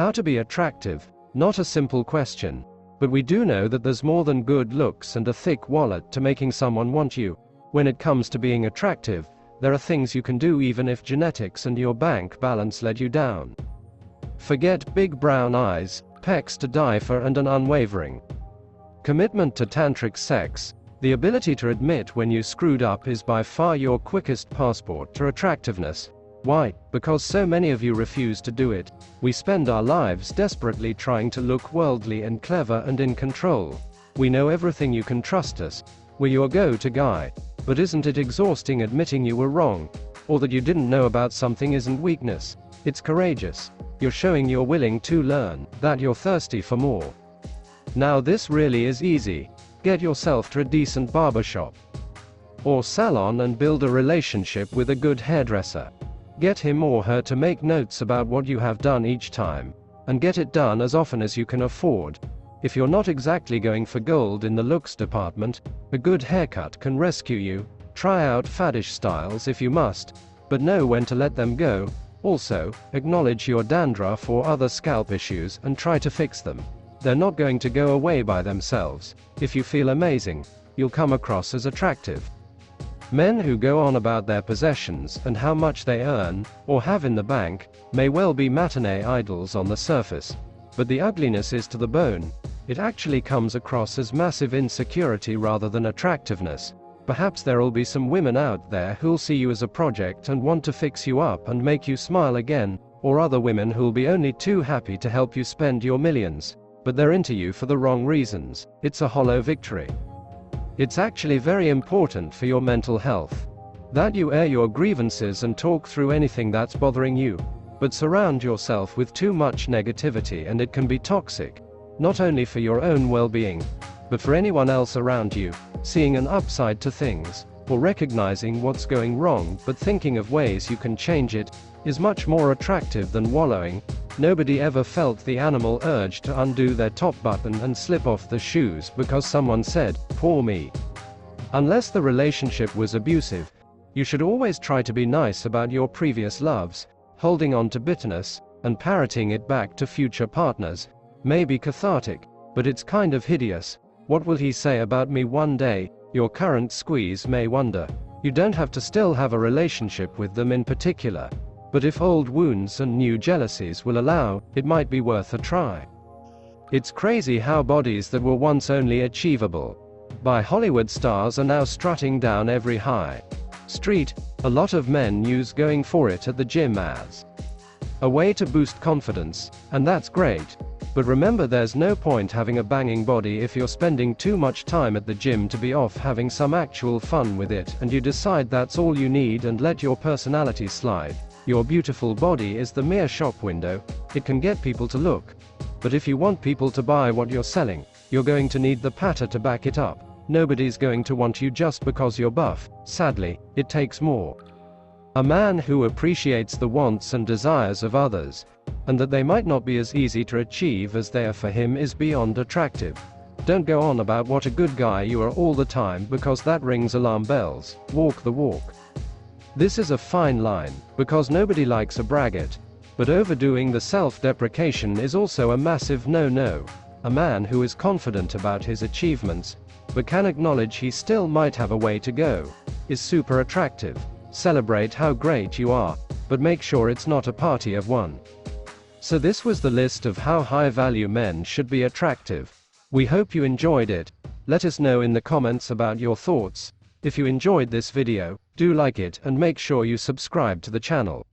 How to be attractive? Not a simple question. But we do know that there's more than good looks and a thick wallet to making someone want you. When it comes to being attractive, there are things you can do even if genetics and your bank balance let you down. Forget big brown eyes, pecs to die for, and an unwavering commitment to tantric sex. The ability to admit when you screwed up is by far your quickest passport to attractiveness. Why? Because so many of you refuse to do it. We spend our lives desperately trying to look worldly and clever and in control. We know everything, you can trust us. We're your go-to guy. But isn't it exhausting admitting you were wrong? Or that you didn't know about something isn't weakness. It's courageous. You're showing you're willing to learn, that you're thirsty for more. Now this really is easy. Get yourself to a decent barbershop or salon and build a relationship with a good hairdresser. Get him or her to make notes about what you have done each time, and get it done as often as you can afford. If you're not exactly going for gold in the looks department, a good haircut can rescue you. Try out faddish styles if you must, but know when to let them go. Also, acknowledge your dandruff or other scalp issues and try to fix them. They're not going to go away by themselves. If you feel amazing, you'll come across as attractive. Men who go on about their possessions and how much they earn, or have in the bank, may well be matinee idols on the surface. But the ugliness is to the bone. It actually comes across as massive insecurity rather than attractiveness. Perhaps there'll be some women out there who'll see you as a project and want to fix you up and make you smile again, or other women who'll be only too happy to help you spend your millions. But they're into you for the wrong reasons. It's a hollow victory. It's actually very important for your mental health that you air your grievances and talk through anything that's bothering you. But surround yourself with too much negativity and it can be toxic, not only for your own well-being, but for anyone else around you. Seeing an upside to things, or recognizing what's going wrong but thinking of ways you can change it, is much more attractive than wallowing. Nobody ever felt the animal urge to undo their top button and slip off the shoes because someone said, "Poor me." Unless the relationship was abusive, you should always try to be nice about your previous loves. Holding on to bitterness and parroting it back to future partners may be cathartic, but it's kind of hideous. What will he say about me one day? Your current squeeze may wonder. You don't have to still have a relationship with them in particular. But if old wounds and new jealousies will allow, it might be worth a try. It's crazy how bodies that were once only achievable by Hollywood stars are now strutting down every high street. A lot of men use going for it at the gym as a way to boost confidence, and that's great. But remember, there's no point having a banging body if you're spending too much time at the gym to be off having some actual fun with it, and you decide that's all you need and let your personality slide. Your beautiful body is the mere shop window. It can get people to look. But if you want people to buy what you're selling, you're going to need the patter to back it up. Nobody's going to want you just because you're buff. Sadly, it takes more. A man who appreciates the wants and desires of others, and that they might not be as easy to achieve as they are for him, is beyond attractive. Don't go on about what a good guy you are all the time, because that rings alarm bells. Walk the walk. This is a fine line, because nobody likes a braggart. But overdoing the self-deprecation is also a massive no-no. A man who is confident about his achievements, but can acknowledge he still might have a way to go, is super attractive. Celebrate how great you are, but make sure it's not a party of one. So this was the list of how high-value men should be attractive. We hope you enjoyed it. Let us know in the comments about your thoughts. If you enjoyed this video, do like it and make sure you subscribe to the channel.